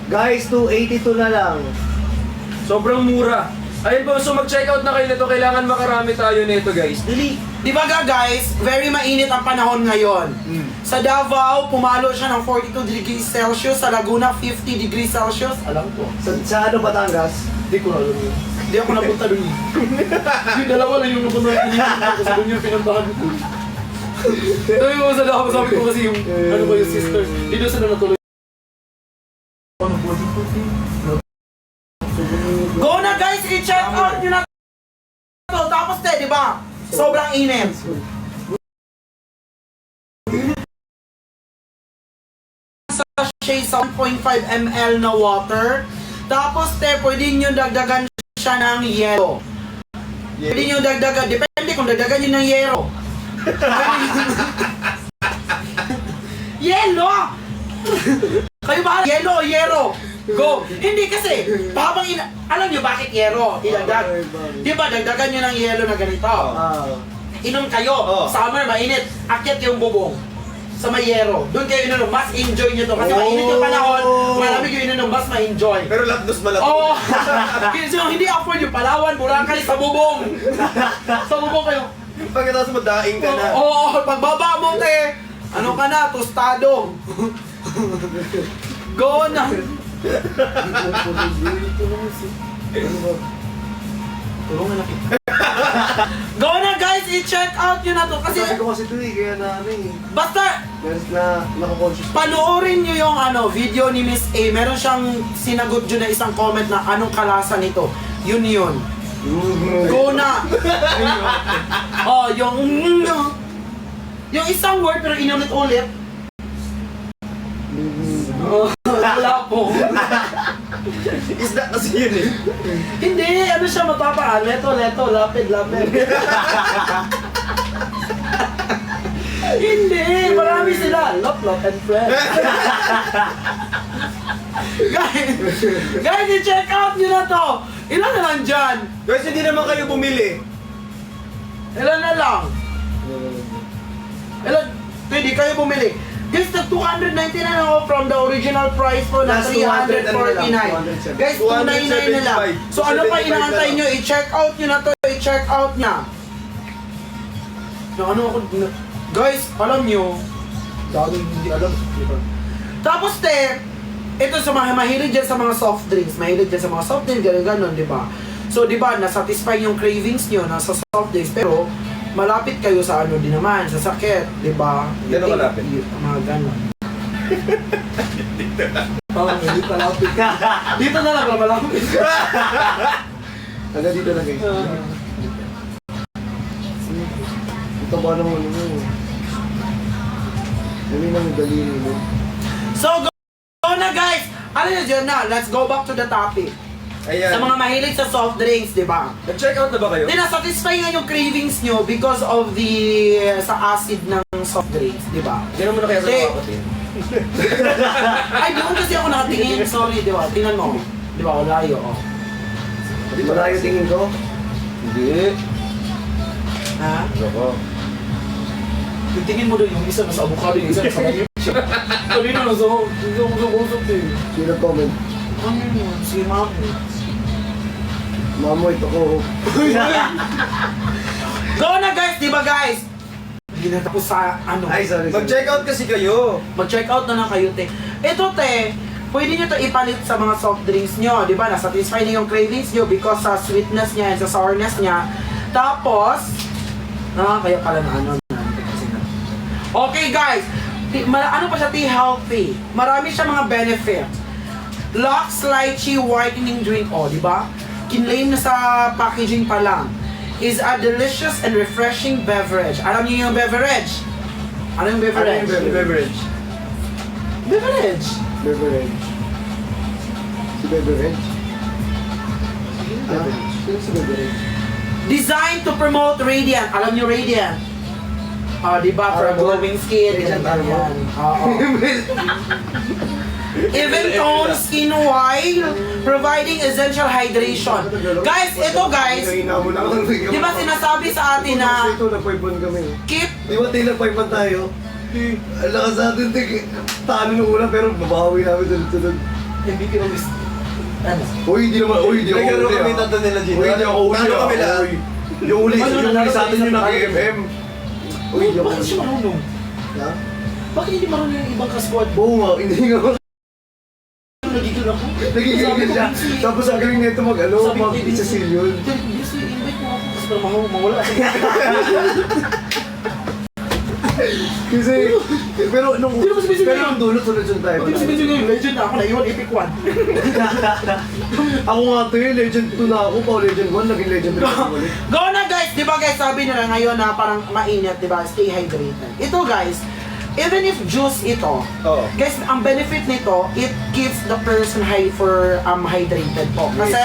Guys, 282 na lang. Sobrang mura. Ayun po, so mag-checkout na kayo nito. Kailangan makarami tayo nito, guys. Dili. Di ba guys, very mainit ang panahon ngayon. Sa Davao, pumalo siya ng 42 degrees Celsius. Sa Laguna, 50 degrees Celsius. Alam ko. Sa ano, Batangas? Hindi ko alam yun. Hindi ako napunta doon. Yung dalawa lang yung napunta doon. Kasi doon yung pinuntahan ko. Sabi ko sa Davao, sabi ko kasi yung ano ba yung sister. Dito sa na natuloy. Go na guys, i-check out nyo na to. Tapos di ba? Sobrang init. Sachet sa 1.5 ml na water. Tapos pwede nyo dagdagan siya ng yelo. Pwede nyo dagdagan, depende kung dagdagan nyo ng yelo. Yelo! Kayo ba? Yelo! Go! Hindi kasi, habang alam nyo bakit yelo? Idagdag. Di ba, dagdagan nyo ng yelo na ganito. Inom kayo, summer, mainit, akyat yung bubong. Sa may yero. Doon kayo inunom, mas enjoy nyo to. Kasi mainit yung panahon, malamig yung inunom, mas ma-enjoy. Pero lapdos malapos. Oo! Kasi hindi afford yung Palawan, Boracay, sa bubong. Sa bubong kayo. Pagkatapos mo, daing ka na. Oo, pagbaba mo te, ano ka na, tostado. Go na. Go na guys, i-check out nyo na to. Kasi, Sabi ko kasi ito kaya na ano eh. basta, Nako-conscious. panoorin nyo yung video ni Miss A. Meron siyang sinagot dyan na isang comment na anong kalasa nito. Yun. Go na! Oh, yung isang word pero inulit-ulit. Wala po. Isda kasi yun eh. Hindi, ano siya matapaan? Leto, lapid. Hindi, marami sila. Lop, and friend. Guys, i-check out nyo na to. Ilan na lang dyan? Guys, hindi naman kayo bumili. Ilan na lang? Pwede kayo bumili. Guys, nag-299 ako from the original price po na Last 200 349. Guys, 299 na lang. So ano pa inaantay nyo? I-check out nyo na to. I-check out na. Guys, alam nyo. Dami hindi alam. Tapos ito sa mga mahilig dyan sa mga soft drinks. Mahilig dyan sa mga soft drinks, gano'n, di ba? So, di ba, nasatisfy yung cravings nyo na sa soft drinks, pero malapit kayo sa ano din naman, sa sakit, di ba? Gano'n malapit? Mga gano'n. Dito malapit. Dito na lang, malapit. Taga dito na guys. Ito ba naman ano? Dali na may daliri mo. So, go na guys! Ano yun dyan na? Let's go back to the topic. Ayan. Sa mga mahilig sa soft drinks, di ba? Nag-check out na ba kayo? Di na-satisfy nga yung cravings nyo because of the sa acid ng soft drinks, di ba? Gano'n mo na kaya sa Eh, mga kapatid. Ay, doon kasi ako nakatingin. Sorry, di ba? Tingnan mo. Di ba? Layo, oh. Malayo tingin ko. Hindi. Ha? Ano ko? Yung tingin mo doon, yung isa nasa avocado, yung isa nasa manip. Kanina nasa usap eh. Sino comment? Ano yun? Si Mamo. Mamo, ito ko. Go na guys, di ba guys? Hindi na tapos sa ano. Ay, sorry. Mag-check out kasi kayo. Mag-check out na lang kayo, te. Ito, te, pwede nyo to ipalit sa mga soft drinks nyo, di ba? Na-satisfy na yung cravings nyo because sa sweetness niya and sa sourness niya. Tapos, kaya pala na ano. Okay, guys. Ano pa siya, tea healthy. Marami siya mga benefit. Lux Lychee Whitening Drink, di ba? Kinlaim na sa packaging pa lang. Is a delicious and refreshing beverage. Alam niyo yung beverage? Ano yung beverage? Ano yung Beverage. Beverage. Beverage. Si Beverage? Sino si Beverage? Designed to promote radiant. Alam niyo radiant? Di ba? For a glowing skin. Radiant Armor. Even tone skin while providing essential hydration. Guys, ito guys, di ba sinasabi sa atin na Ito, nag-5-1 kami. keep Di ba tayo nag-5-1 tayo? Ang lakas natin, Tik. Talo nung una, pero nabawi namin sunod-sunod. MVP of this. Ano? Uy, hindi naman. Uy, hindi ako Nagkaroon uli. kami tatlo nila, Gino. Uy, hindi ako uli. Talo kami lahat. Uy. Yung uli, Ano, yung uli nanalo sa atin kayo yung sa nag-MM. Uy, hindi ako Bakit siya marunong? Ha? Bakit hindi marunong yung ibang ka-squad? Oo nga, hindi nga ako. Nagigil ako. Nagigigil siya. Tapos ang galing nito mag-ano, Sabi ko, mag-isasil yun. Yes, invite mo ako kasi para mawala. Kasi, pero nung Hindi naman sabihin pero nung dulo, sunod-sunod tayo. Pati sabihin nyo yung legend na ako na iwan, epic 1. Ako nga to legend 2 na ako, pa legend 1, naging legend 3 ako ulit. Go na guys! Di ba guys, sabi nila ngayon na parang mainit, di ba? Stay hydrated. Ito guys, even if juice ito, Oo. guys, ang benefit nito, it keeps the person hydrated po. Kasi,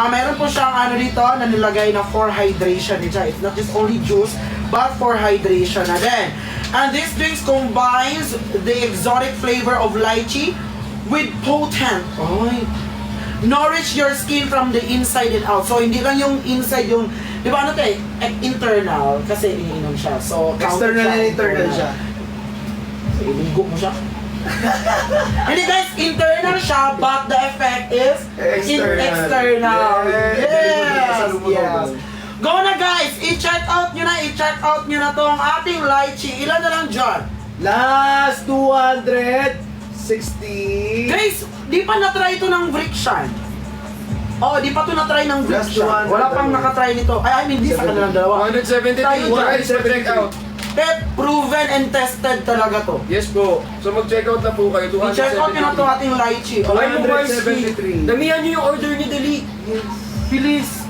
meron po siyang ano dito, na nilagay na for hydration nito. It's not just only juice, but for hydration na din. And this drinks combines the exotic flavor of lychee with potent. Nourish your skin from the inside and out. So, hindi lang yung inside yung, di ba ano tayo? Internal, kasi iniinom siya. So, counted External siya, and internal siya. So, ilunggo mo siya. Hindi guys, internal siya, but the effect is external. Yes! Yes! Go na guys! I-check out nyo na tong ating lychee. Ilan na lang dyan? Last 260. Guys, di pa na-try ito ng Vrikshan. Oo, di pa ito na-try ng Just Vrikshan. 200 Wala pang nakatry nito. Ay, I mean, di sa kanilang dalawa. 172 Tayo, guys, check out. Pep, proven and tested talaga to. Yes po. So mag-check out na po kayo. I-check out nyo na ito ating lychee. Ay, mo 173. Damihan nyo yung order nyo, dali. Bilis.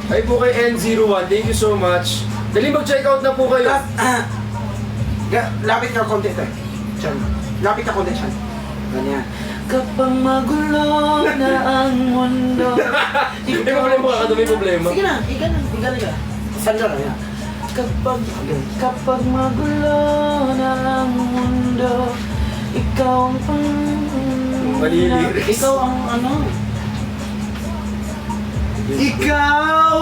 Ay po kay N01, thank you so much. Dali mag-check out na po kayo. Lapit ka konti ito. Diyan. Lapit ka konti dyan. Ganyan. Kapag magulo na ang mundo. May problema ka, may problema. Sige na, iga na. Sandra na yan. Kapag magulo na ang mundo, ikaw ang Maliliris. Ikaw ang ano? Ikaw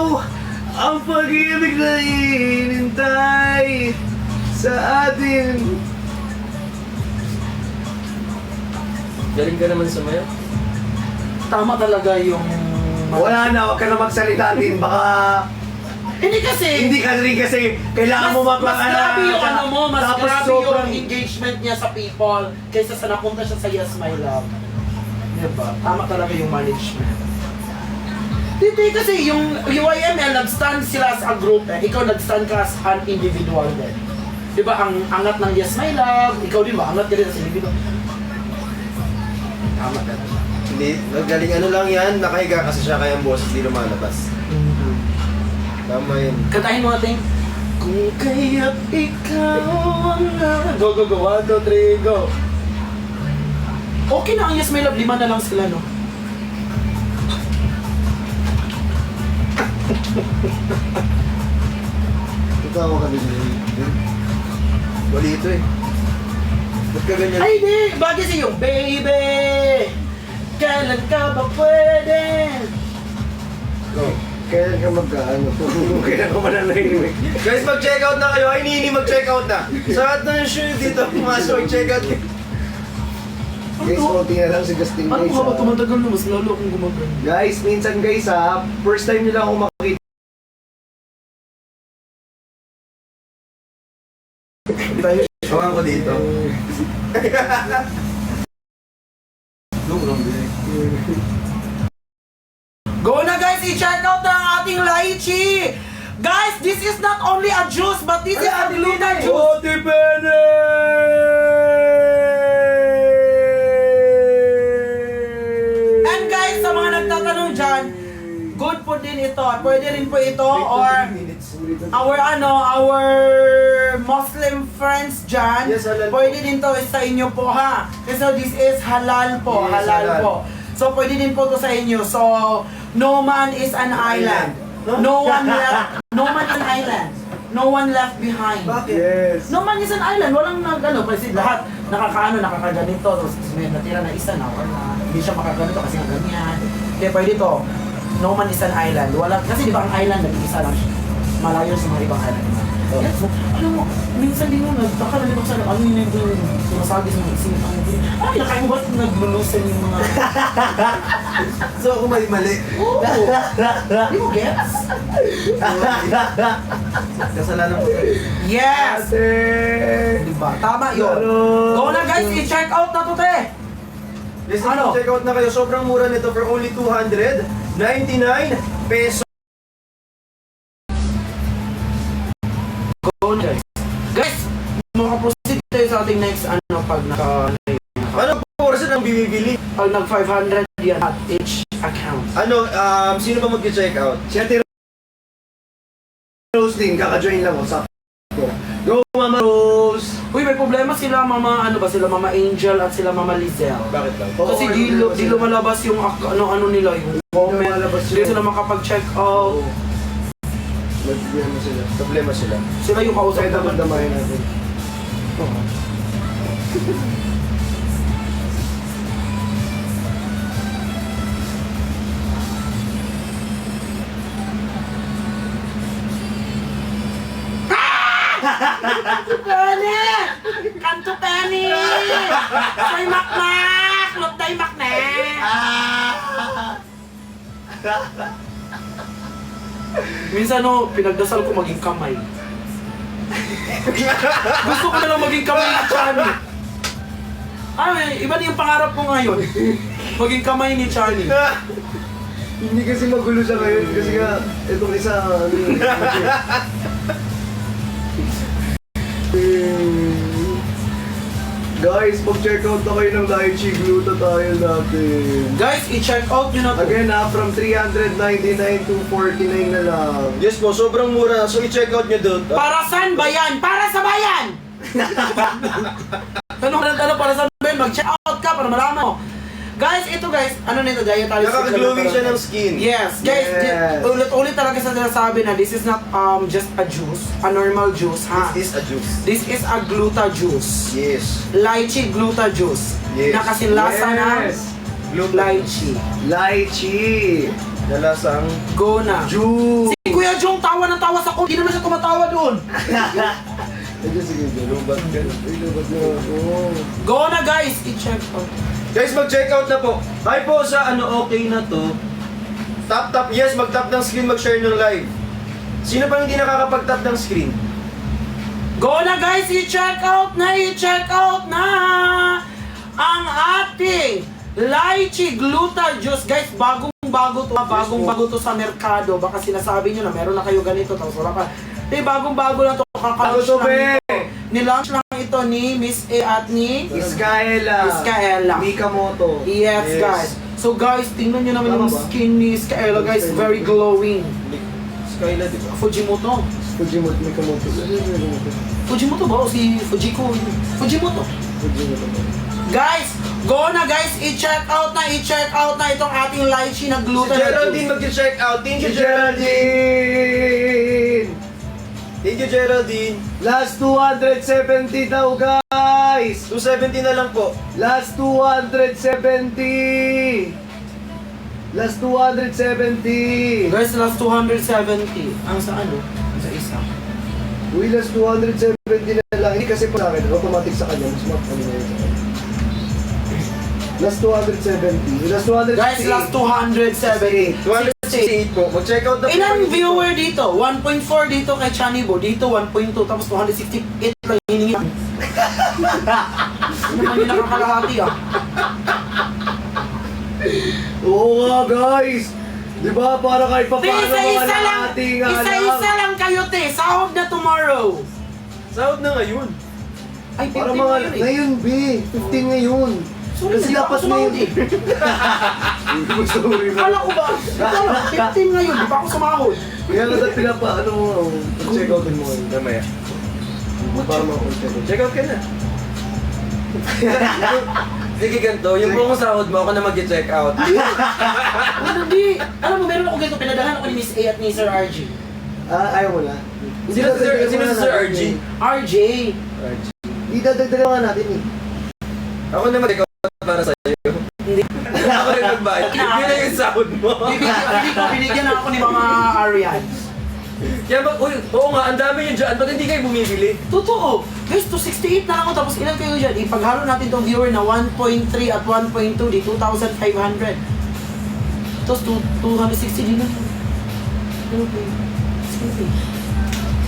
ang pag-ibig na hinintay sa atin. Galing ka naman sa maya. Tama talaga yung... Wala na, wag ka na magsalita din. Baka Hindi kasi... hindi ka rin kasi kailangan mo mas grabe yung ano mo, mas tapos grabe sobrang- yung engagement niya sa people kaysa sa napunta siya sa Yes My Love. Diba? Tama talaga yung management. Hindi kasi yung UIML, nag-stand sila as a group eh. Ikaw nag-stand ka as an individual din. Diba, ang angat ng Yes My Love, ikaw din ba, angat ka din as individual. Tama talaga. Hindi, nagaling ano lang yan, nakahiga kasi siya kaya ang boses di lumalabas. Tama yun. Kantahin mo natin. Kung kaya't ikaw ang Go, 1, 2, 3, go. Okay na ang Yes My Love, 5 na lang sila, no? Ikaw ka din. Wali ito eh. Ba't ka ganyan? Ay, di! Bagay sa'yo, baby! Kailan ka ba pwede? Go. Kailan ka magkaano? Kailan ka mananahimik? Guys, mag-check out na kayo. Ay, Nini, mag-check out na. Sa lahat na yung shoe dito, pumasok, mag-check out. Guys, konti na lang si Justin Ano guys. ka ba ah. tumatagal na? Mas lalo akong gumagano. Guys, minsan guys ha, first time nyo lang ako makakita. Hawakan ko dito. Go na guys, i-check out na ang ating lychee! Guys, this is not only a juice, but this is a diluted juice! depende! And guys, sa mga nagtatanong dyan, good po din ito. Pwede rin po ito or our Muslim friends dyan. Yes, halal po. Pwede din to sa inyo po ha. Kasi this is halal po, Yes, halal halal. po. So pwede din po to sa inyo. So no man is an island. No one left. No man is an island. No one left behind. Yes. No man is an island. Walang nagano kasi lahat nakakaganito. Tapos may natira na isa na wala. Hindi siya makaganito kasi nga ganyan. Kaya pwede to. No Man is an island. Wala, kasi di ba ang island, nag-isa lang siya. Malayo sa mga ibang island. Oh. Yes, alam mo, minsan din mo nagtaka na sa ano yun yung sinasabi sa mga isipan mo. Ay, nakain mo ba't naglulusan yung mga... So ako mali. Oo! Di mo gets? Kasalanan ko. Yes! Ate! Diba? Tama yun. Go na guys, i-check out na to, te! Listen, Ano? check out na kayo. Sobrang mura nito for only 299 pesos. Go na guys. Guys, makaproceed tayo sa ating next pag Ano po oras ang bibili? pag nag 500 yan at each account. Ano, sino ba mag-check out? Si Ate Rose din, kaka-join lang ako sa Go Mama Rose! Uy, may problema sila mama, sila mama Angel at sila mama Lizelle. Bakit ba? Kasi di lumalabas yung ano nila, yung comment. lumalabas Hindi yun. sila makapag-check out. Magbibihan mo sila. Problema sila. Sila yung kausap Kaya naman. damay natin. Penny! Kanto Penny! Soy makmak! Lutay makne! Minsan pinagdasal ko maging kamay. Gusto ko na lang maging kamay ni Chani. Iba na yung pangarap ko ngayon. Maging kamay ni Chani. Hindi kasi magulo siya ngayon kasi nga itong isa Guys, mag-check out na kayo ng lychee glutathione natin. Guys, i-check out nyo na to. Again from 399 to 49 na lang. Yes po, sobrang mura. So i-check out nyo doon. Para saan ba yan? Para sa bayan! Ano para saan ba yan? Mag-check out ka para malaman mo. Guys, ito guys, nito, dietary Nakaka-glowing siya ng skin. Yes, guys, Yes. ulit talaga sa sinasabi na this is not just a juice, a normal juice, ha? This is a juice. This is a gluta juice. Yes. Lychee gluta juice. Yes. Na kasi lasa ng lychee. Lychee. Nalasang Go na. Juice. Si Kuya Jong tawa ng tawa sa ko, hindi naman siya tumatawa doon. Sige, sige. Lubat ka. Ay, lubat na ako. Go na guys, i-check out. Guys, mag-check out na po. Hi po sa okay na to. Tap, yes, mag-tap ng screen, mag-share ng live. Sino pang hindi nakakapag-tap ng screen? Go na guys, i-check out na ang ating lychee gluta juice. Guys, bagong-bago to sa merkado. Baka sinasabi nyo na meron na kayo ganito, tapos wala pa. Bagong-bago lang to, Ako kaka-launch to, lang be. ito. Nilaunch lang ito ni Miss A at ni Iskaela. Iskaela. Mikamoto. Yes, guys. So guys, tingnan nyo naman Tama yung ba? skin ni Iskaela, guys. Very glowing. Skyla, di ba? Fujimoto. Fujimoto. Mikamoto. Fujimoto ba? O si Fujiko? Fujimoto. Fujimoto. Guys, go na guys, i-check out na itong ating lychee na Si gluten. Geraldine mag-check out. Thank you, Si Geraldine. Geraldine! Thank you, Geraldine. Last 270 daw, guys! 270 na lang po. Last 270! Last 270! Guys, last 270. Ang sa ano? Ang sa isa. Uy, last 270 na lang. Hindi kasi pa sa akin, automatic sa kanya. Mas ano na yun sa kanya. Last 270. Last 268. Guys, last 270. 268 po. Mag-check out na po. Ilang viewer dito? 1.4 dito kay Chanibo. Dito 1.2. Tapos 268 lang hiningi. Ano naman yung nakakalahati Oo nga, guys! Di ba? Para kahit pa Te, paano mga isa-isa lang. ating Isa-isa lang kayo, te. Sahod na tomorrow. Sahod na ngayon. Ay, 50 Para na mga, yun eh. ngayon, B. 15 ngayon. Sorry, Kasi di pa dapat ako sumahod ngayon. Sorry na. Kala ko ba? Kala, 15 ngayon. Di pa ako sumahod. Kaya nga dapat pinapaano mo, check out mo. Mamaya. Para ma-check out. Check out ka na. Sige, ganito. Yung buong sahod mo, ako na mag-check out. Hindi. Alam mo, meron ako ganito. Pinadahan ako ni Miss A at ni Sir RG. Ayaw mo na? Sino si Sir RG? RJ. Idadagdagan nga natin eh. Ako na mag-check out para sa'yo. Hindi. Ako rin magbayad. Yun na yung sahod mo. Binigyan ako ni mga Arian. Kaya ba, uy, oo nga, ang dami yun dyan. Ba't hindi kayo bumibili? Totoo. Guys, 268 na ako. Tapos ilan kayo dyan? Ipaghalo natin tong viewer na 1.3 at 1.2. Di 2,500. Tapos 260 din na. Okay.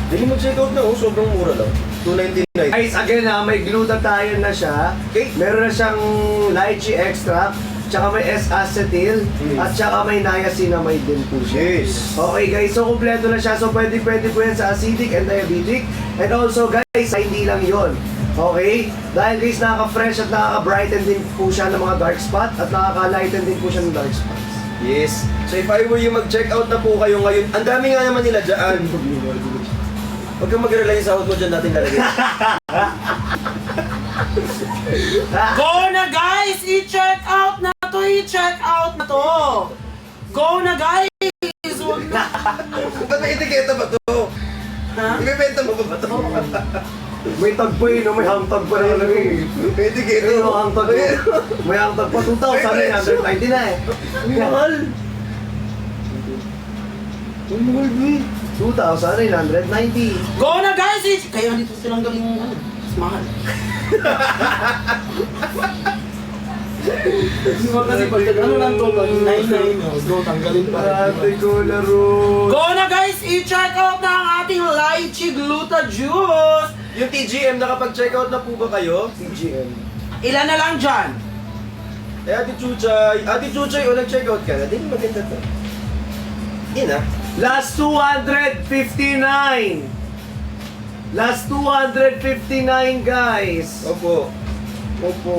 Dili mo check out na oh, sobrang mura lang. 299. Guys, again ha, may glutathione na siya. Okay. Meron na siyang lychee extract, tsaka may S-acetyl, at tsaka may niacinamide din po siya. Yes. Okay guys, so kompleto na siya. So pwede po yan sa acidic and diabetic. And also guys, hindi lang yon. Okay? Dahil guys, nakaka-fresh at nakaka-brighten din po siya ng mga dark spot at nakaka-lighten din po siya ng dark spots. Yes. So if I were you, mag-check out na po kayo ngayon. Ang dami nga naman nila dyan. Huwag kang mag-rely sa sahod mo dyan natin lalagay. Go na guys! I-check out na to! I-check out na to! Go na guys! Huwag na! Ba't may etiketa ba to? Ha? Ibibenta mo ba to? May tag pa yun, no? May hangtag pa na lang eh. May etiketa Ayun, mo. may hangtag mo. May hangtag pa 2,990 na eh. Ang mahal. Ang mahal mo eh. 2,990. Go na guys! Kaya dito silang galing ano, mas mahal. Kasi pag ano lang to, pag 99, go tanggalin pa. Ate ko laro. Go na guys! I-check out na ang ating lychee gluta juice! Yung TGM, nakapag-check out na po ba kayo? TGM. Ilan na lang dyan? Eh, Ate Chuchay, o nag-check out ka na? Di maganda to. Yun ah. Last 259. Last 259 guys. Opo. Opo.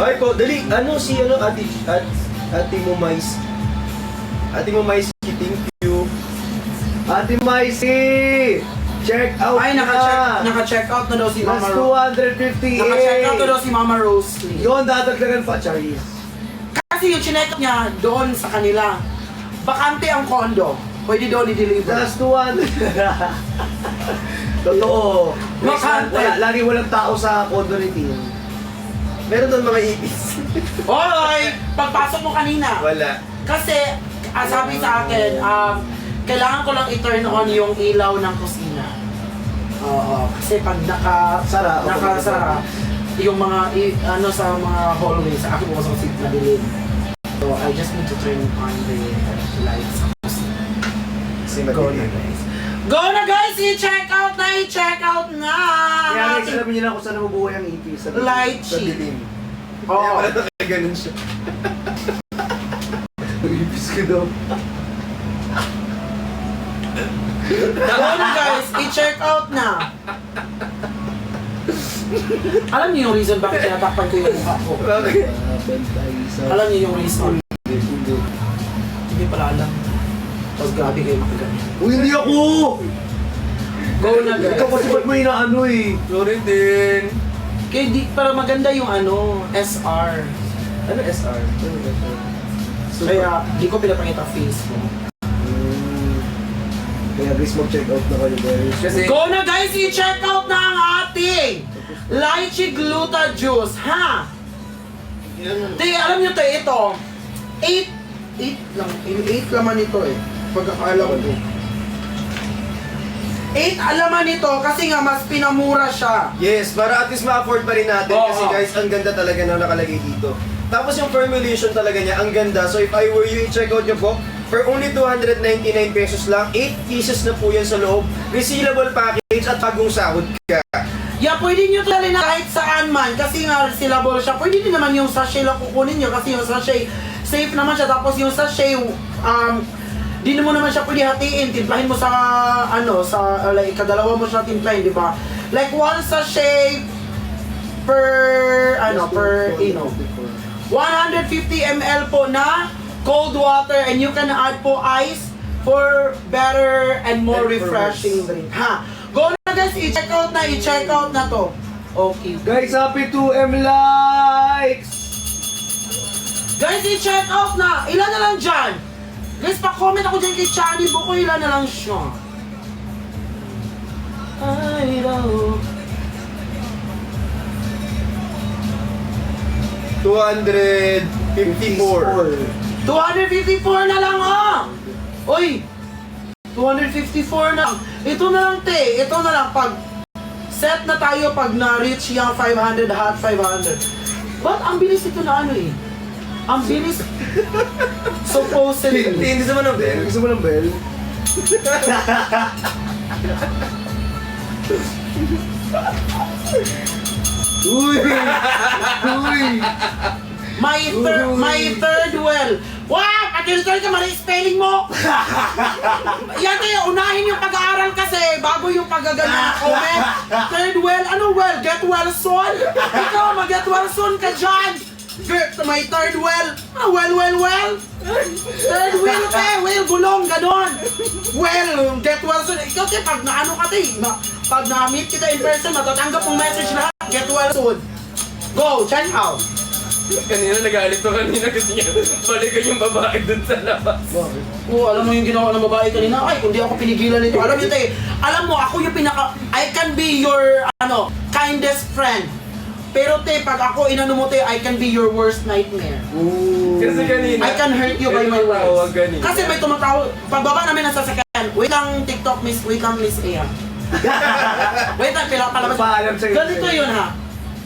Ay po, dali. Ano si Ate mo Mais? Ate mo Mais, thank you. Ate Maisy! Check out Ay, na! naka-check out na daw si Mama Last Rose. 258. Naka-check out na daw si Mama Rose. Yun, dadagdagan pa, Charis. Kasi yung chinek niya doon sa kanila, bakante ang kondo. Pwede doon i-deliver. Last 200. Totoo. Bakante. Lagi walang tao sa condo ni Tim. Meron doon mga ipis. Hoy! Pagpasok mo kanina. Wala. Kasi, sabi sa akin, kailangan ko lang i-turn on yung ilaw ng kusina. Oo. Kasi pag Sara, nakasara, yung mga, ano sa mga hallways, sa akin bukas ang seat na dilim. So, I just need to turn on the lights sa kusina. Kasi Go na guys. Go na guys! I-check out na! I-check out na! Kaya guys, alam niyo na kung saan nabubuhay ang ipis. Sa Lychee. dilim. Oo. Kaya pala nakaganon siya. Ipis ko daw. Go na guys! I-check out na! Alam niyo yung reason bakit tinatakpan ko yung mukha ko? Bakit? Alam niyo yung reason? Hindi pala alam. Tapos grabe kayo makaganyan. Uy, hindi ako! Go na guys! Ikaw kasi ba't mo inaano eh? Sorry din. Kaya di, para maganda yung ano, SR. Ano SR? Kaya di ko pinapakita face mo. Kaya guys, mag-check out na kayo guys. Kasi, Go na guys! I-check out na ang ating lychee gluta juice, ha? Tingnan, alam nyo to, ito. 8 lang. 8 laman ito eh. Pagkakaalam ko. 8 alaman nito kasi nga mas pinamura siya. Yes, para at least ma-afford pa rin natin Oo. kasi guys, ang ganda talaga na nakalagay dito. Tapos yung formulation talaga niya, ang ganda. So if I were you, i-check out nyo po. For only 299 pesos lang, 8 pieces na po yan sa loob. Resealable package at bagong sahod ka. Yeah, pwede nyo tali na kahit saan man kasi nga sealable siya. Pwede din naman yung sachet lang kukunin nyo kasi yung sachet safe naman siya. Tapos yung sachet, di mo naman siya pwede hatiin. Timplahin mo sa, like, kadalawa mo siya timplahin, di ba? Like, one sachet per 150 ml po na cold water and you can add po ice for better and more refreshing drink. Ha? Go na guys, i-check out na to. Okay. Guys, happy 2M likes! Guys, i-check out na. Ilan na lang dyan? Guys, pa-comment ako dyan kay Chani Buko, ilan na lang siya. I know. 254. 254 na lang, oh! Uy! 254 na. Ito na lang, te. Ito na lang. Pag set na tayo, pag na-reach yung 500, hot 500. Ba't ang bilis ito na ano eh? Ang bilis. Supposedly. Hindi sa man ang bell. Gusto mo ng bell? Uy! Uy! My third well. Wow! Patil-tul ka, mali spelling mo! Yan tayo, unahin yung pag-aaral kasi bago yung pagagana ng comment. Third well, ano well? Get well soon? Ikaw, mag-get well soon ka dyan! My third well. Ah, well. Third well, well, gulong, ganon. Well, get well soon. Ikaw, te, pag naano ka, te, pag na-meet kita in person, matatanggap mong message lahat, get well soon. Go, check out. Kanina nagalit to kanina kasi nga balikan yung babae dun sa labas. Bakit? Oo, alam mo yung ginawa ng babae kanina, ay, kung di ako pinigilan nito. Alam mo, te, alam mo, ako yung I can be your, kindest friend. Pero, te, pag ako inano mo, te, I can be your worst nightmare. Ooh. Kasi kanina I can hurt you by my tumatawag words. kanina. Kasi may tumatawag, pagbaba namin ng sasakyan, wait lang TikTok, miss, wait lang, Miss Ea. Wait lang, palabas. Paalam sa'yo. Ganito yun, ha.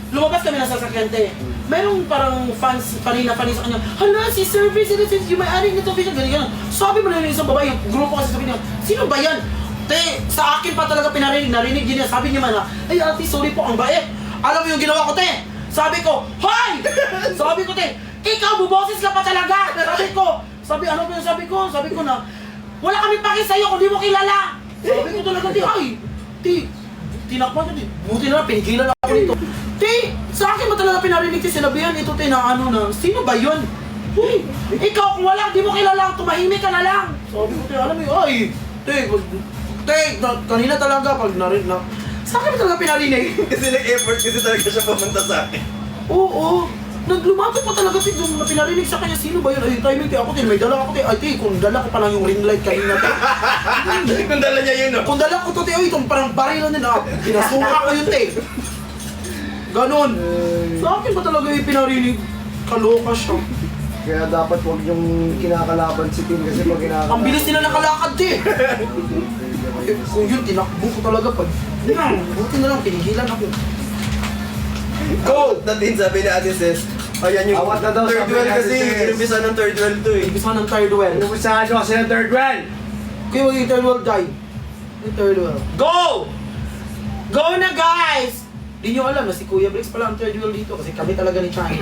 Lumabas kami ng sasakyan, te. Merong parang fans sa kanya, hala, si Service, yung may-ari nito, ganyan. Sabi mo na yung isang babae, yung grupo kasi sabi niya, sino ba yan? Te, sa akin pa talaga narinig din niya, sabi niya man, ay ate, sorry po, ang bait. Alam mo yung ginawa ko, te? Sabi ko, hoy! Sabi ko, te, ikaw, buboses ka pa talaga! Ano ba yung sabi ko? Sabi ko na, wala kami paki sa'yo kung di mo kilala! Sabi ko talaga, te, ay, te, tinakpan ko, buti na, pinigilan ako nito. Te, sa akin mo talaga pinarinig si sinabihan ito, te, na ano na, sino ba yun? Uy, ikaw kung wala, di mo kilala, tumahimik ka na lang. Sabi ko, te, alam mo yun, ay, kanina talaga, pag narinig na, sa akin mo talaga pinarinig. Kasi nag-effort kasi talaga siya pumunta sa akin. Oo, naglumapit pa talaga si yung pinarinig sa kanya, sino ba yun? Ay, timing, te, ako, te, may dala ako, te, ay, te, kung dala ko pa lang yung ring light kanina, te. Kung dala niya yun, no? Kung dala ko to, te, ay, itong parang barilan nila, pinasuka ko yun, te. Ganon. Sa akin ba talaga yung pinarinig? Kaloka siya. Kaya dapat huwag yung kinakalaban si Tim kasi pag kinakalaban. Ang bilis nila nakalakad, te. Eh, kung yun, tinakbo ko talaga pag... Buti na lang, pinigilan ako. Go! Natin sabi ni Ate Ses. Ayan yung Awat na daw, third sabi well ni Ate kasi. Ses. Inumpisa ng third well to eh. Ibig ng third well. Inuusahan nyo kasi ng third well! Kuya, wag yung third well, die. Yung third well. Go! Go na, guys! Di nyo alam na si Kuya Briggs pala ang third wheel dito kasi kami talaga ni Chani.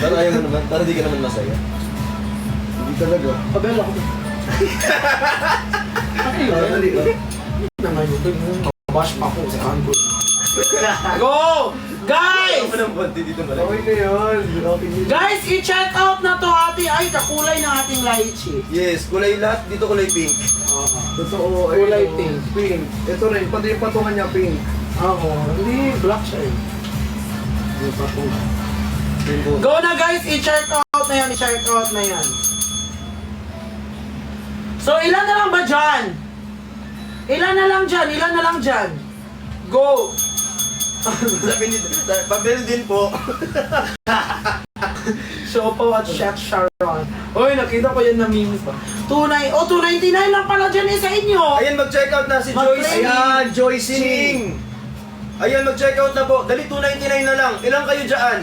Para ayaw mo naman, para di ka naman masaya. Hindi talaga. Pabela ko. Dali ka. Naman yun. Mabash pa ako sa kanbot. Go! Guys! Ako ng bonti dito Okay malaki. na yun. Okay na yun. Guys, i-check out na to ating, ay, kakulay ng ating lychee. Yes, kulay lahat. Dito kulay pink. Totoo. Kulay ayun, pink. Pink. Ito rin. Pati yung patungan niya pink. Ako, hindi, black siya eh. Hindi pa po. Pink po. Go na guys, i-check out na yan, i-check out na yan. So, ilan na lang ba dyan? Ilan na lang dyan? Go! Sabi ni, pabel din po. Siopaw at Chef Sharon. Uy, nakita ko yan na memes pa. 299 lang pala dyan eh sa inyo. Ayan, mag-check out na si Joyce. Ayan, Joyce Ching. Ching. Ayan, mag-check out na po. Dali, 299 na lang. Ilang kayo dyan?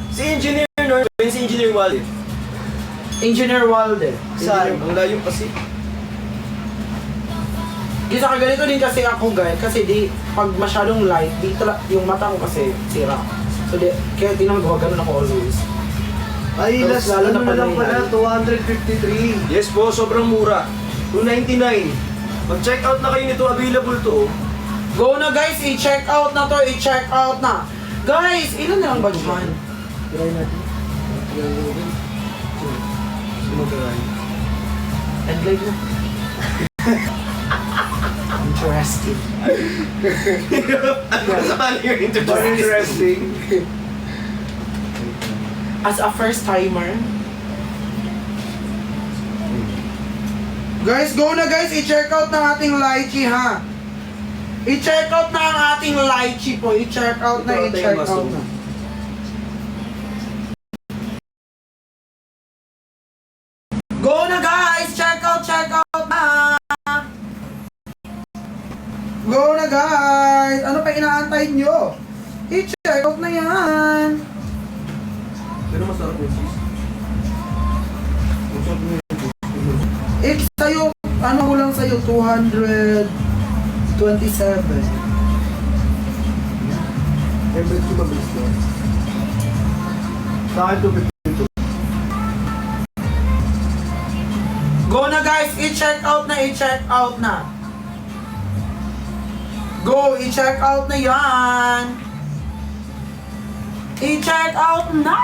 Si Engineer Norm, si Engineer Wally. Engineer Walde. Saan? Ang layo kasi. Isa ka ganito din kasi ako guys, kasi di, pag masyadong light, di yung mata ko kasi sira. So di, kaya di naman ganun ako always. Ay, Tapos last lalo ano na na lang pala pala, 253. Yes po, sobrang mura. 299. Mag-check out na kayo nito, available to. Go na guys, i-check out na to, i-check out na. Guys, ilan na lang ba dyan? Try natin. Try natin. Sumagaray. And like na. Interesting. Saan yung Very introduction? interesting. As a first timer. Guys, go na guys, i-check out ng ating lychee ha. I-check out na ang ating lychee po. I-check out na, Ito, ito yung i-check out mushroom. na. Go na guys! Ano pa inaantay nyo? I-check out na yan! Pero masarap yung cheese. Masarap yung It's sa'yo, ano ko lang sa'yo, 227. Every two mabilis lang. Sa akin 252. Go na guys! I-check out na, i-check out na! Go! I-check out na yan! I-check out na!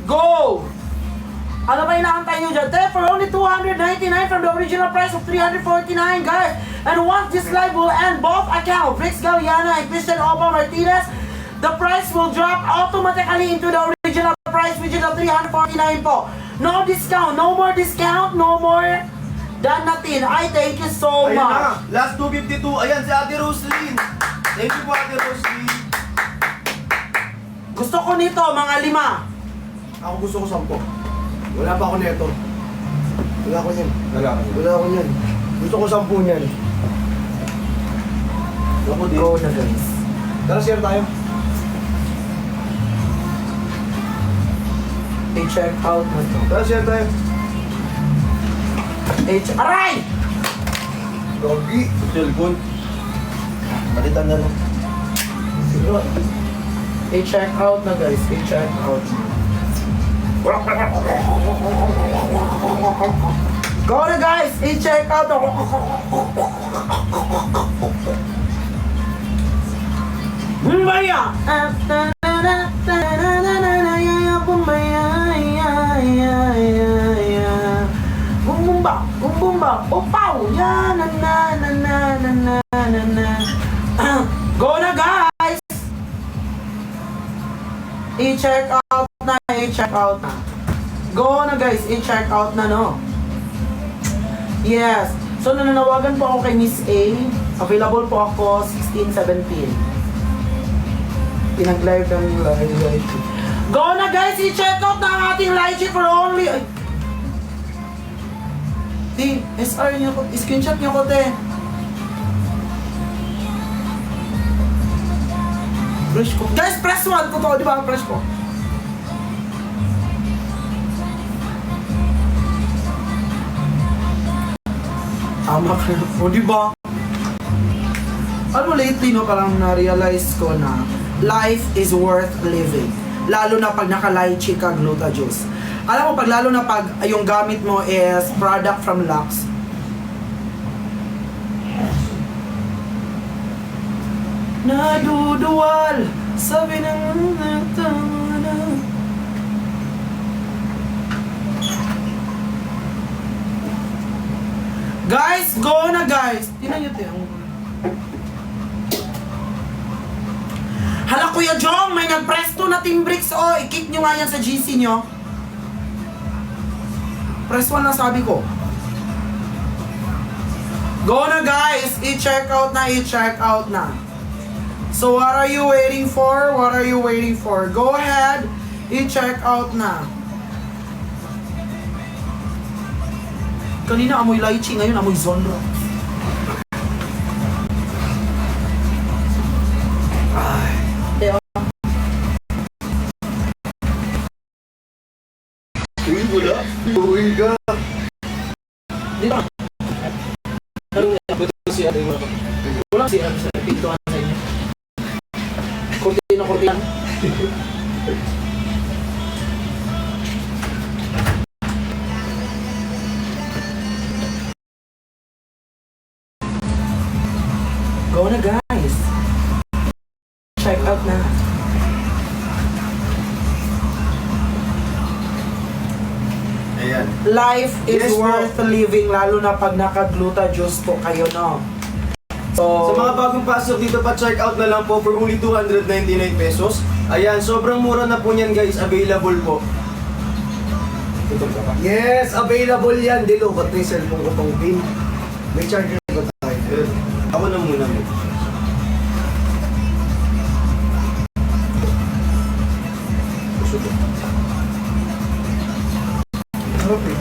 Go! Ano ba inaantay nyo dyan? For only $299 from the original price of $349, guys! And once this live will end, both accounts, Brix Galiana and Christian Oba Martinez, the price will drop automatically into the original price, which is the $349 po. No discount, no more discount, no more done natin. I thank you so Ayan much. na, last 252. Ayan si Ate Roslyn. Thank you po Ate Roslyn. Gusto ko nito, mga 5. Ako gusto ko 10. Wala pa ako nito. Wala ako yan. Wala ako yan. Gusto ko 10 yan. Ako din. Go na guys. Tara, share tayo. I-check out na to. Tara, share tayo. Aray! Gogi. Cellphone. Balitan na lang. Siguro. I-check out na guys. I-check out na. Go na guys! I-check out na. Bumaya! Bumba! Bumba! Upaw! Ya na na na na na na na na. Go na guys! I-check out na, i-check out na. Go na guys, i-check out na no. Yes. So nananawagan po ako kay Miss A. Available po ako 16-17. Pinag-live kami live. Go na guys, i-check out na ang ating live sheet for only... Ay. Di, SR nyo ko, screenshot nyo ko te. Fresh ko. Guys, press 1 ko to, di ba? Press ko. Tama ka na po, di ba? Ano lately, no, parang na-realize ko na life is worth living. Lalo na pag naka-lychee ka gluta juice. Alam mo, pag lalo na pag yung gamit mo is product from Lux. Naduduwal, sabi ng Guys, go na guys! Tingnan nyo tayo. Hala Kuya Jong, may nag-press to na Team Brix. Oh, i-kick nyo nga yan sa GC nyo. Press 1 na sabi ko. Go na guys! I-check out na, i-check out na. So what are you waiting for? What are you waiting for? Go ahead, i-check out na. Kanina amoy lychee, ngayon amoy zonro. Uy, wala. Uy ka. Dito. Wala si sa pintuan sa inyo. Kurtina. Go na guys. Check out na. Ayan. Life is Yes, worth living, lalo na pag naka-gluta juice po kayo, no? So, Sa mga bagong pasok dito pa, check out na lang po for only 299 pesos. Ayan, sobrang mura na po niyan guys, available po. Ito ka pa. Yes, available yan. Dilo, ba't may cellphone ko pang pin? May charger ba tayo? Ako na muna mo. Sarap eh.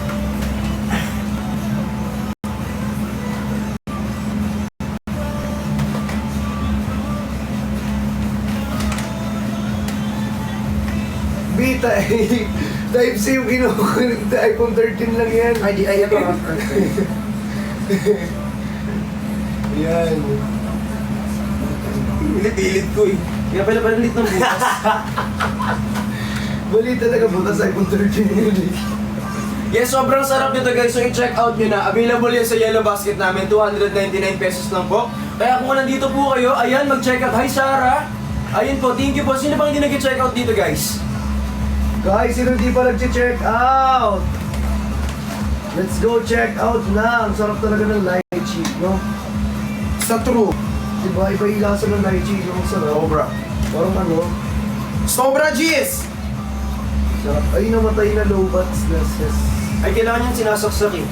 Type-C yung kinukulit. iPhone 13 lang yan. Ay, di, ay, ito. Yan. Pilit ko eh. Kaya pala panalit ng butas. Mali talaga butas iPhone 13 yun eh. Yes, sobrang sarap nito guys. So i-check out nyo na. Available yan sa Yellow Basket namin. 299 pesos lang po. Kaya kung nandito po kayo, ayan, mag-check out. Hi Sarah! Ayun po, thank you po. Sino bang hindi nag-check out dito guys? Guys, sino di pa nag-check out? Let's go check out na. Ang sarap talaga ng lychee, no? Sa true. Diba, iba yung lasa ng lychee, no? Ang sarap. Sobra. Parang ano, Sobra, Gis! sarap. Ay, namatay na lowbats na ses. Ay, kailangan yan sinasaksak eh.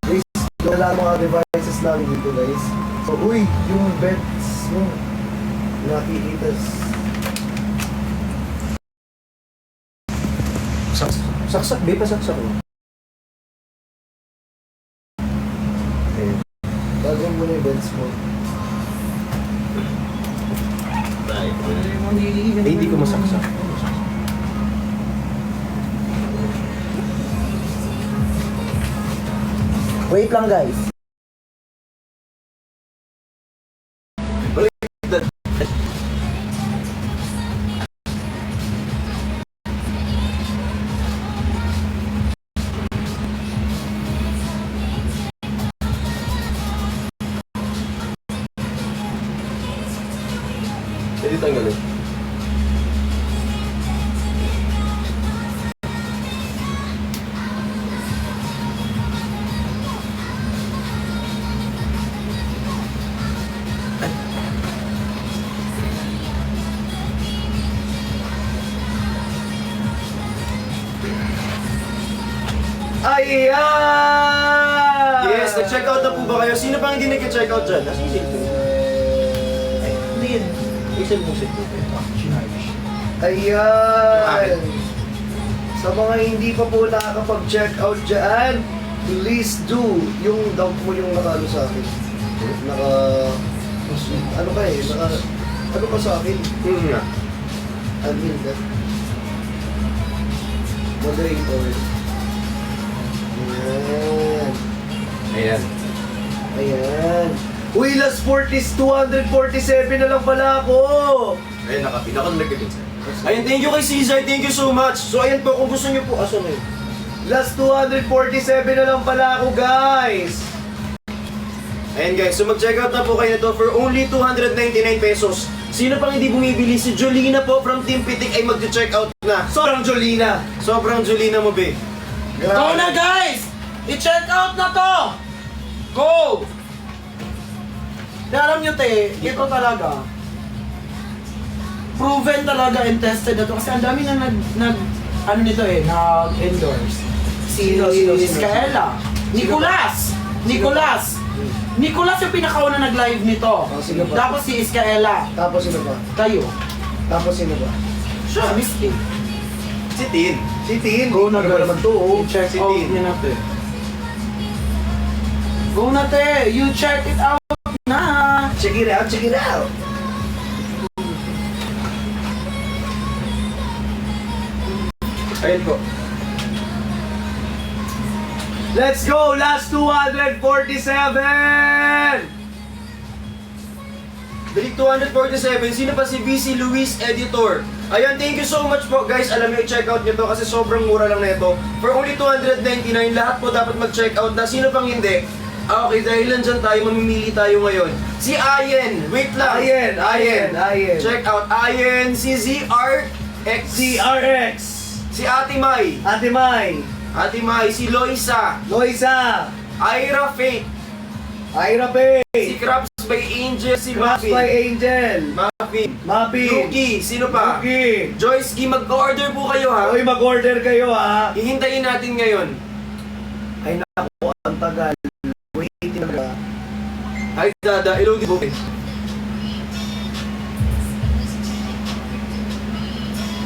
Guys, wala mga devices namin dito, guys. So, uy, yung bets mo. Nakikita. Saksak, babe, pasaksak mo. Okay. Bagong mo na yung bets mo. Eh, hindi ko masaksak. Wait lang, guys. Pwede tanggalin. Ayan! Yes, nag-check out na po ba kayo? Sino pang hindi nag-check out dyan? Nasa yung cellphone? Ay, hindi yan. Yung cellphone cellphone. Ayan! Sa mga hindi pa po nakakapag-check out dyan, please do. Yung dump mo yung nakano sa akin. Naka... Ano ka eh? Ano ka sa akin? Nga. Admin ka. Moderator. Ayan. Ayan. Ayan. Uy, last 40s, 247 na lang pala ako. Ayun, nakapin ako na nag-gabin sa'yo. Ayun, thank you kay Cesar. Thank you so much. So, ayan po, kung gusto nyo po, aso na yun. Last 247 na lang pala ako, guys. Ayan guys, so mag-check out na po kayo nito for only 299 pesos. Sino pang hindi bumibili? Si Jolina po from Team Pitik ay mag-check out na. Sobrang Jolina. Sobrang Jolina mo, be. Go na, guys! I-check out na to! Go! Alam nyo, te, ito talaga. Proven talaga and tested na to. Kasi ang dami na ano nito eh, nag-endorse. Sino? Iskaela. Nicolas yung pinakauna nag-live nito. Sino ba? Tapos si Iskaela. Tapos sino ba? Kayo. Tapos sino ba? Siya, Misty. Si Tin. Si Tin. Go na, Ano ba guys. naman to, oh? I-check Si out Tin. niya na, te. Go na, te. You check it out na. Check it out, check it out. Ayun po. Let's go! Last 247! Balik 247. Sino pa si BC Luis Editor? Ayan, thank you so much po guys. Alam niyo, i-check out nyo to kasi sobrang mura lang na ito. For only 299, lahat po dapat mag-check out na. Sino pang hindi? Okay, dahil nandyan tayo, mamimili tayo ngayon. Si Ayen, wait lang. Ayen. Check out Ayen, si ZRX, CRX. si Ate Mai, Ate Mai. si Loisa, Loisa. Ira Faith, Ira Pay. si Crabs by Angel, si Crash by Muffin, Angel. Muffin, Mapi. Yuki, sino pa? Yuki. Joyce G, mag-order po kayo ha. Uy, mag-order kayo, ha? Hihintayin natin ngayon. Ay, naku, ang tagal. Waiting na. Ay, Dada, ilog po.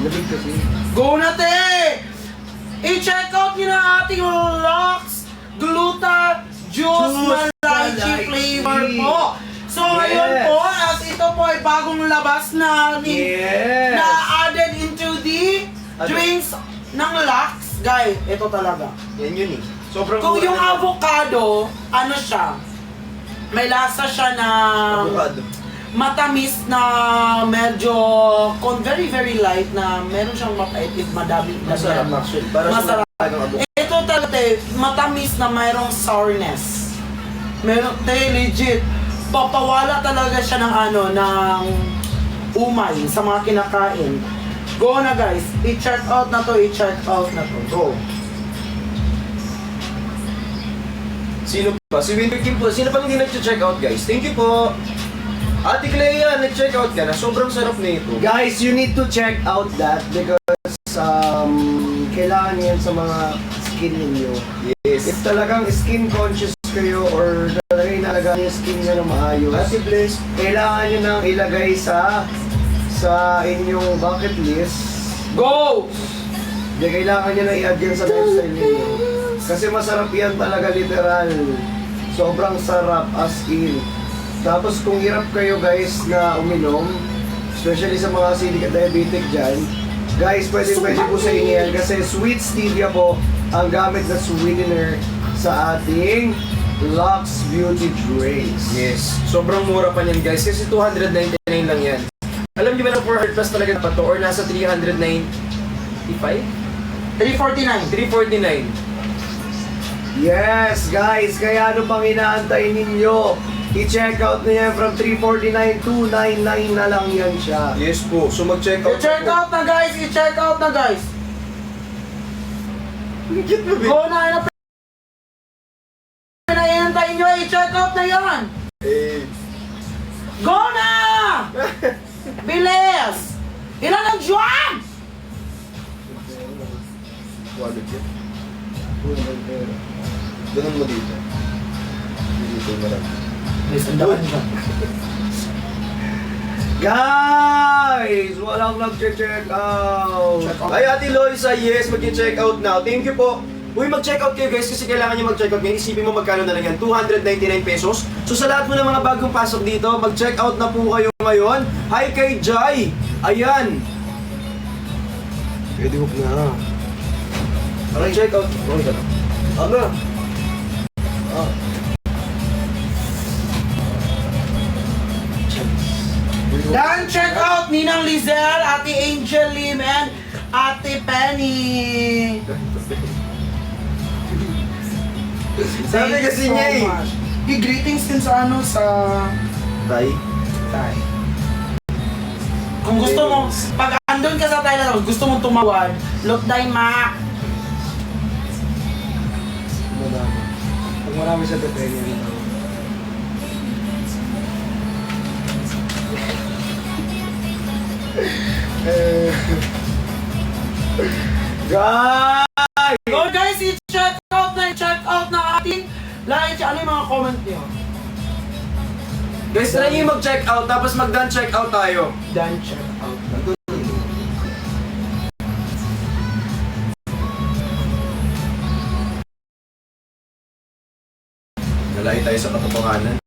Labig kasi. Go na, te! I-check out nyo na ating Lux Gluta Juice na lychee flavor po. So ngayon Yes. po, as ito po ay bagong labas na Yes. na added Drinks ng Lux, guys, ito talaga. Yan yun eh. Sobrang Kung mura yung na- avocado, ano siya? May lasa siya na Avocado. matamis na medyo very very light na meron siyang mapait if madami. Masarap actually. Para Masarap. sa ng avocado. Ito talaga matamis na mayroong sourness. Meron legit. Papawala talaga siya ng ano ng umay sa mga kinakain. Go na guys, i-check out na to, i-check out na to. Go. Sino pa? Si Winter Kim po. Sino pang hindi nag-check out guys? Thank you po. Ate Clea, nag-check out ka na. Sobrang sarap na ito. Guys, you need to check out that because kailangan yan sa mga skin ninyo. Yes. If talagang skin conscious kayo or talagang inalagaan yung skin nyo na maayos, Ate Bless. kailangan nyo nang ilagay sa inyong bucket list. Go! Hindi, kailangan nyo na i-add yan sa lifestyle ninyo. Kasi masarap yan talaga literal. Sobrang sarap as in. Tapos kung hirap kayo guys na uminom, especially sa mga acidic at diabetic dyan, guys, pwede po sa inyo yan kasi sweet stevia po ang gamit na sweetener sa ating Lux Beauty Drinks. Yes. Sobrang mura pa niyan guys. Kasi 299 lang yan. Alam niyo ba na 400 plus talaga pa to or nasa 395? 349. 349. Yes, guys, kaya ano pang inaantay ninyo? I-check out na yan from 349 to 99 na lang yan siya. Yes po. So mag-check out. I-check out na guys, i-check out na guys. Cute mo, Go na, ano pinahihintay nyo, i-check out na yan. Eh. Go na! Bilis! Ilan ang juwan? Wallet yan. Ganun mo dito. Dito marami. May sandaan dyan. Guys, walang nag-check out. Ay, Ate Loisa, yes, mag-check out now. Thank you po. Uy, mag-check out kayo guys kasi kailangan nyo mag-check out. Ngayon, isipin mo magkano na lang yan. 299 pesos. So sa lahat mo ng mga bagong pasok dito, mag-check out na po kayo ngayon. Hi kay Jai. Ayan. Pwede mo na. Mag-check out. Okay ka na. Ano? Dan, check out Ninang Lizelle, Ate Angel Lim, and Ate Penny. Sabi kasi niya eh. I-greetings din sa ano, sa... Tay. Tay. Kung gusto mo, pag andun ka sa Thailand, gusto mong tumawad, look day ma. Madami. Pag marami sa depende nito. Guys! Go guys, i-check out na ating like, ano yung mga comment niyo? Guys, try nyo mag-check out tapos mag-done check out tayo. Dan, check out. Nalayo tayo sa katotohanan.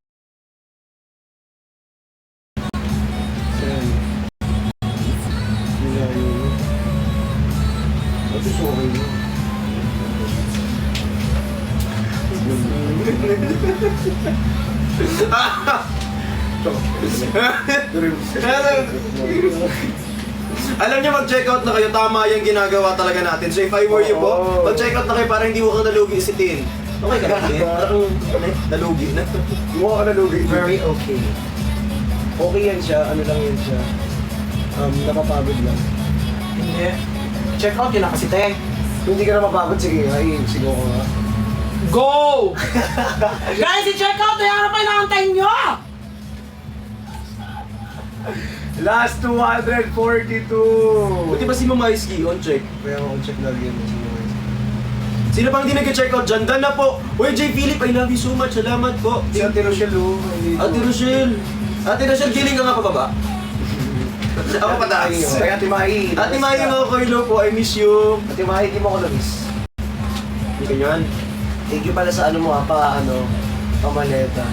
Ito sorry mo. Alam niyo, mag-check out na kayo. Tama yung ginagawa talaga natin. So if I were you po, Oo. mag-check out na kayo para hindi mo kang nalugi isitin. Okay ka na, Tin? Parang nalugi na. Mukha ka na lugi. Very okay. Okay yan siya, ano lang yan siya. Napapagod lang. Hindi. Check out yun na kasi te. Kung hindi ka na mapagod, sige, sigaw ko nga. Go! Guys, i-check out na yan. Ano pa inaantay nyo? Last 242! Buti ba si Mama Iski on check? Kaya ako check lagi yan. Sino pang hindi nag-check out dyan? Dan na po. Uy, J. Philip, I love you so much. Salamat po. Si Ate Rochelle, oh. Ate Rochelle. Ate Rochelle, giling ka nga pababa. Ako pataas. Kay Ate Mahi. Ate Maya nga ako, hello po. I miss you. Ate Mahi, di mo ako na-miss. Hindi ka yan. Thank you pala sa ano mo, pamaleta.